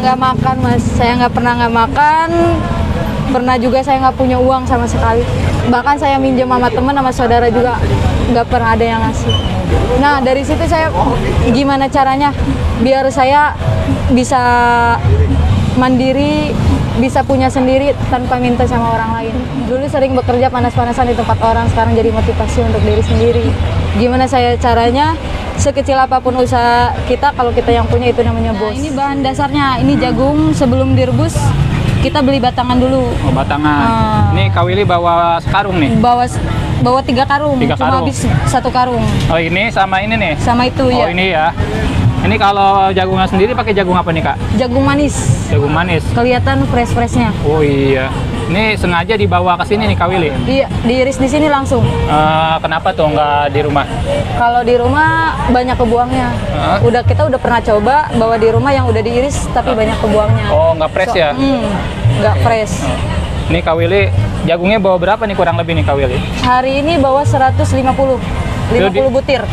nggak makan mas, saya nggak pernah nggak makan. Pernah juga saya nggak punya uang sama sekali. Bahkan saya minjem sama teman sama saudara juga nggak pernah ada yang ngasih. Nah dari situ saya gimana caranya biar saya bisa mandiri, bisa punya sendiri tanpa minta sama orang lain. Dulu sering bekerja panas-panasan di tempat orang, sekarang jadi motivasi untuk diri sendiri. Gimana saya caranya? Sekecil apapun usaha kita, kalau kita yang punya itu namanya bos. Nah, ini bahan dasarnya, ini jagung sebelum direbus kita beli batangan dulu. Oh, batangan. Ini Kak Willy bawa sekarung nih? Bawa 3 karung, cuma habis 1 karung. Oh ini sama ini nih? Sama itu ya. Oh ini ya. Ini kalau jagungnya sendiri pakai jagung apa nih Kak? Jagung manis. Jagung manis. Kelihatan fresh-freshnya. Oh iya. Ini sengaja dibawa ke sini nih Kak Willy? Iya, diiris di sini langsung. Kenapa tuh nggak di rumah? Kalau di rumah banyak kebuangnya. Kita udah pernah coba bawa di rumah yang udah diiris tapi banyak kebuangnya. Oh nggak fresh ya? Nggak fresh. Ini Kak Willy, jagungnya bawa berapa nih kurang lebih nih Kak Willy? Hari ini bawa 150 butir.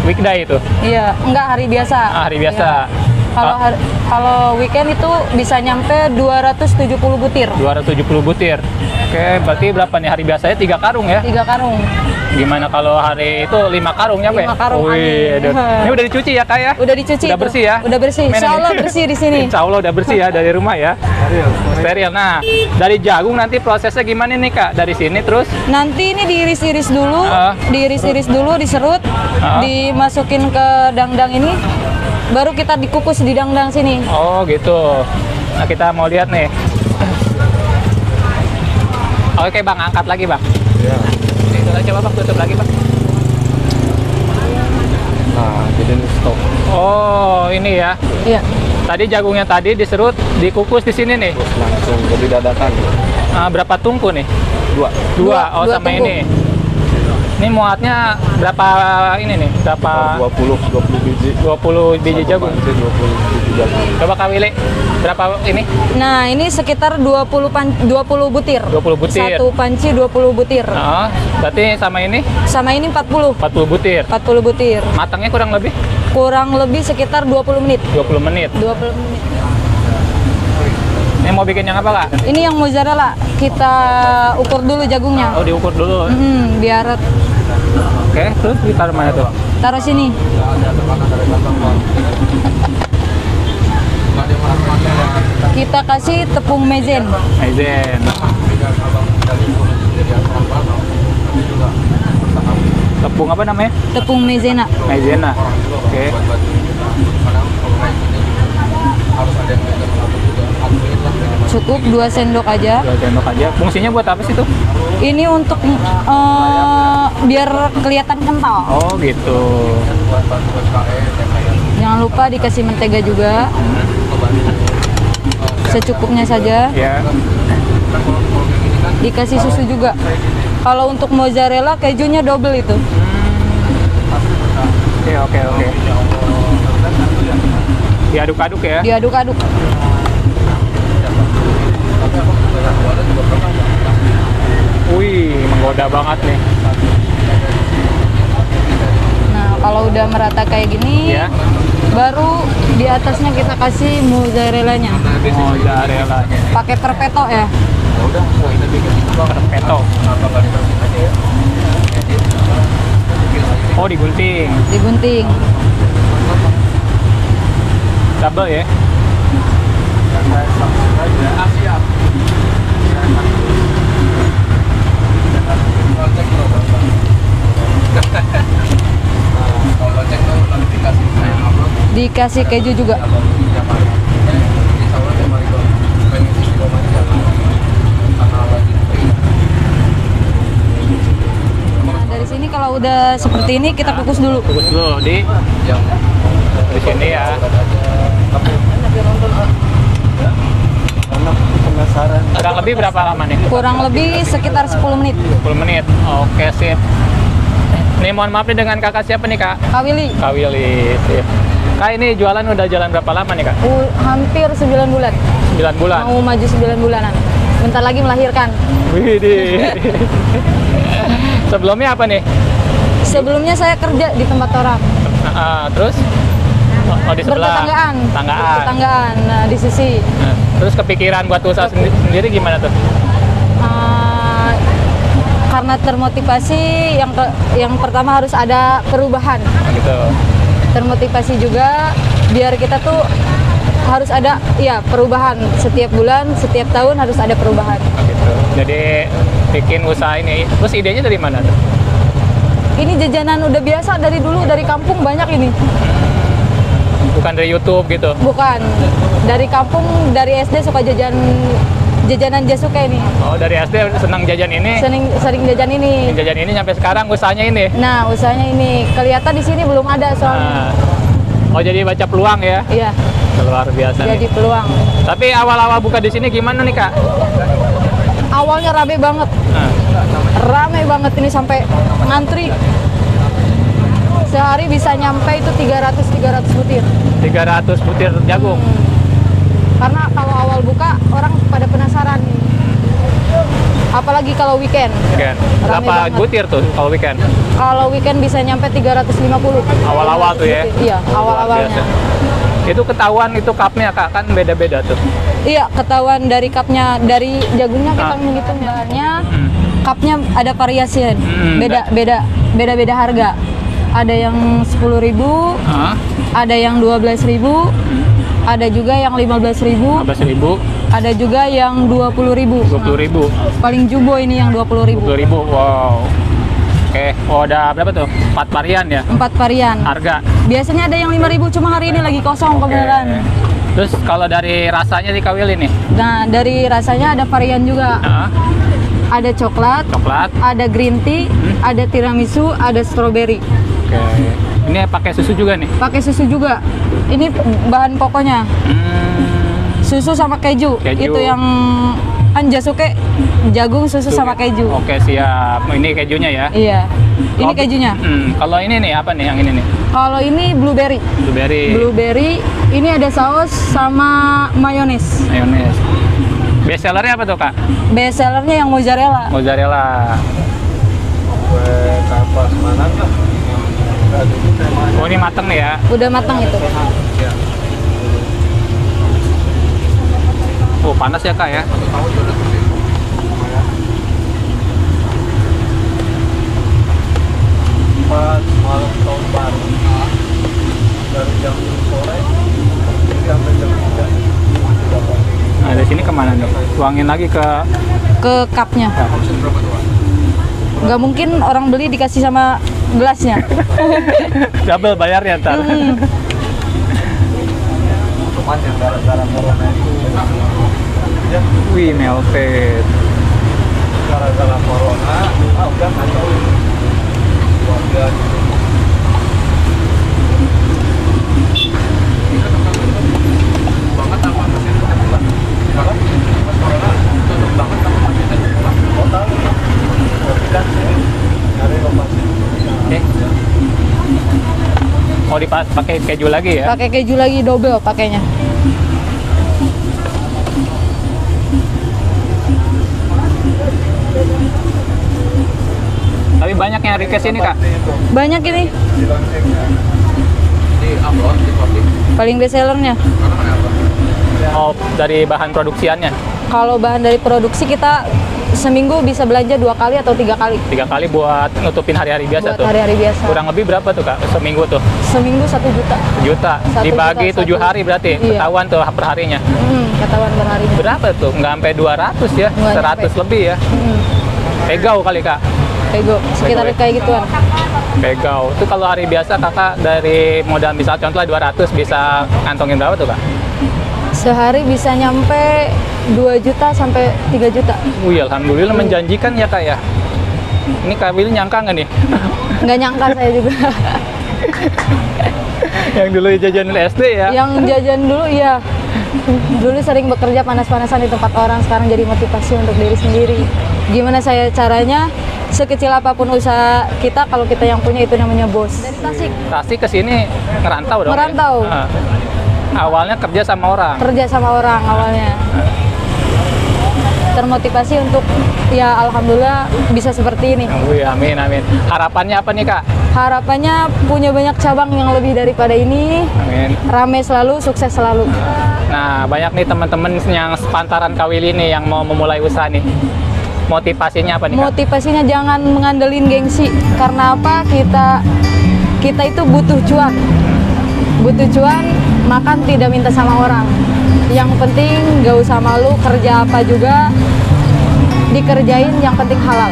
Weekday itu? Iya, enggak hari biasa. Hari biasa. Iya. Kalau weekend itu bisa nyampe 270 butir. 270 butir. Oke, berarti berapa nih hari biasanya 3 karung ya? 3 karung. Gimana kalau hari itu 5 karung nyampe? 5 karung. Ini udah dicuci ya Kak ya? Udah dicuci. Udah bersih ya? Udah bersih. Insya Allah bersih di sini. Insya Allah udah bersih ya dari rumah ya. Steril. Nah, dari jagung nanti prosesnya gimana nih Kak? Dari sini terus? Nanti ini diiris-iris dulu, diiris-iris dulu, diserut, dimasukin ke dangdang ini. Baru kita dikukus di dangdang sini. Oh gitu. Nah kita mau lihat nih. Oke Bang, angkat lagi Bang. Iya. Coba Bang, tutup lagi Bang. Nah, jadi ini stok. Oh ini ya. Iya. Tadi jagungnya tadi diserut, dikukus di sini nih. Langsung jadi dadakan. Berapa tungku nih? 2. Oh sama tungku. ini. Ini muatnya berapa ini nih? Berapa? 20 biji. 20 biji jagung. 20 biji jagung. Coba Kak Willy, berapa ini? Nah, ini sekitar 20 butir. 20 butir. Satu panci 20 butir. Berarti sama ini? Sama ini 40. 40 butir. 40 butir. Matangnya kurang lebih? Kurang lebih sekitar 20 menit. 20 menit. 20 menit. Ini mau bikin yang apa Kak? Ini yang mozzarella. Kita ukur dulu jagungnya. Oh, diukur dulu. Biar Oke, terus ditaruh mana tuh? taruh sini. Kita kasih tepung maizena. Tepung apa namanya? Tepung maizena. Oke. Cukup 2 sendok aja. 2 sendok aja. Fungsinya buat apa sih tuh? Ini untuk biar kelihatan kental. Oh gitu. Jangan lupa dikasih mentega juga. Secukupnya saja. Ya. Dikasih susu juga. Kalau untuk mozzarella kejunya double itu. Oke. Diaduk-aduk ya? Diaduk-aduk. Wih, menggoda banget nih. Nah, kalau udah merata kayak gini, Ya. baru di atasnya kita kasih mozzarellanya. Mozzarellanya. Pakai perpeto ya. Perpeto. Oh, digunting. Digunting. Double ya? Dikasih keju juga. Nah, dari sini kalau udah seperti ini kita kukus dulu. Kukus dulu di sini ya. Penasaran. Kurang lebih berapa lama nih? Kurang lebih sekitar 10 menit. 10 menit. Oke, sip. Nih mohon maaf nih dengan kakak siapa nih kak? Kak Willy. Kak Willy, sip. Kak ini jualan udah jalan berapa lama nih kak? Hampir 9 bulan. 9 bulan. Mau maju 9 bulanan. Bentar lagi melahirkan. Widih. Sebelumnya apa nih? Sebelumnya saya kerja di tempat orang. Terus? Oh, di sebelah. Bertetanggaan. Tetanggaan. Bertetanggaan, nah, di sisi. Nah, terus kepikiran buat usaha sendiri gimana tuh? Eh, karena termotivasi yang pertama harus ada perubahan. Oh, gitu. Termotivasi juga biar kita tuh harus ada ya perubahan setiap bulan, setiap tahun harus ada perubahan. Oh, gitu. Jadi bikin usaha ini. Terus idenya dari mana tuh? Ini jajanan udah biasa dari dulu, dari kampung banyak ini. Bukan dari YouTube gitu. Bukan. Dari kampung, dari SD suka jajanan Jasuke ini. Oh, dari SD senang jajan ini. Sering jajan ini. Jajan ini sampai sekarang usahanya ini. Nah, usahanya ini kelihatan di sini belum ada soalnya. Nah. Oh, jadi baca peluang ya. Iya, Luar biasa jadi nih. peluang. Tapi awal-awal buka di sini gimana nih, Kak? Awalnya rame banget. Nah, Rame banget ini sampai ngantri. Sehari bisa nyampe itu 300 butir. 300 butir jagung. Karena kalau awal buka orang pada penasaran. Apalagi kalau weekend. Weekend. Rame Berapa banget. butir tuh kalau weekend? Kalau weekend bisa nyampe 350. Awal-awal tuh ya? Iya, awal-awalnya. Biasa. Itu ketahuan itu cupnya, Kak, kan beda-beda tuh. Iya, ketahuan dari cupnya, dari jagungnya kita menghitung bahannya. Cupnya ada variasi, beda-beda harga. Ada yang 10.000, Hah? ada yang 12.000, ada juga yang 15.000, 15.000, ada juga yang 20.000. 20.000, Paling jumbo ini yang 20.000. 20.000. Wow. Oke, oh ada berapa tuh? 4 varian ya 4 varian. harga. Biasanya ada yang 5.000, cuma hari ini lagi kosong Oke. kebetulan. Terus kalau dari rasanya di Kak Will ini? Nah, dari rasanya ada varian juga. Hah? Ada coklat, Coklat. ada green tea, ada tiramisu, ada strawberry. Oke. Ini pakai susu juga nih. Pakai susu juga. Ini bahan pokoknya. Susu sama keju. Keju. Itu yang kan Jasuke jagung, susu sama keju. Oke, siap. Ini kejunya ya. Iya. Ini Oh, kejunya. Kalau ini nih apa nih yang ini nih? Kalau ini blueberry. Blueberry, Blueberry ini ada saus sama mayones. mayones. Best sellernya apa tuh, Kak? Best sellernya yang mozzarella. Mozzarella. Kapas mana lah? Oh, ini mateng nih ya. Udah matang itu. Oh, panas ya, Kak ya. Pas malam tahun baru dari jam sore sampai jam 3 sudah pagi. Nah, dari sini kemana nih? Tuangin lagi ke Ke cupnya. Nggak mungkin orang beli dikasih sama gelasnya. double bayarnya ntar. Cuman yang gara-gara corona itu ya Wih, melted. gara-gara corona udah kacau keluarga gitu. Banget apa masih tetap buka? Pas corona tutup banget apa masih tetap buka? Total dan sini nyari lokasi. Oke. Mau dipakai keju lagi ya? Pakai keju lagi double pakainya. Tapi banyak yang request ini, Kak. Banyak ini. Di launching ya. Di upload di publik. Paling best sellernya. Oh, dari bahan produksiannya. Kalau bahan dari produksi kita seminggu bisa belanja 2 kali atau 3 kali. 3 kali buat nutupin hari-hari biasa Buat tuh. hari-hari biasa. Kurang lebih berapa tuh, Kak? Seminggu tuh? Seminggu 1 juta. 1 juta. 1 Dibagi juta, 7 hari berarti. Iya. Ketahuan tuh per harinya. Ketahuan berhari. Berapa tuh? Nggak sampai 200 ya? Nggak 100 nyampe. lebih ya? Pegau kali, Kak. Pego, sekitar Pego ya? kayak gituan. Pegau. Itu kalau hari biasa Kakak dari modal misal contoh 200 bisa kantongin berapa tuh, Kak? Sehari bisa nyampe 2 juta sampai 3 juta. Wih, alhamdulillah menjanjikan ya, Kak ya. Ini Kak Willy nyangka nggak nih? Nggak nyangka saya juga. Yang dulu jajanin SD ya? Yang jajan dulu iya. Dulu sering bekerja panas-panasan di tempat orang, sekarang jadi motivasi untuk diri sendiri. Gimana saya caranya? Sekecil apapun usaha kita, kalau kita yang punya itu namanya bos. Dari Tasik, Tasik ke sini ngerantau dong. ya? Ngerantau. Nah, awalnya kerja sama orang. kerja sama orang awalnya. termotivasi untuk ya alhamdulillah bisa seperti ini. Wih, amin amin. Harapannya apa nih Kak? Harapannya punya banyak cabang yang lebih daripada ini, Amin. rame selalu, sukses selalu. Nah, banyak nih teman-teman yang sepantaran Kak Willy nih yang mau memulai usaha nih. Motivasinya apa nih Kak? Motivasinya jangan mengandelin gengsi, karena apa, kita itu butuh cuan, makan tidak minta sama orang. Yang penting gak usah malu, kerja apa juga dikerjain, yang penting halal.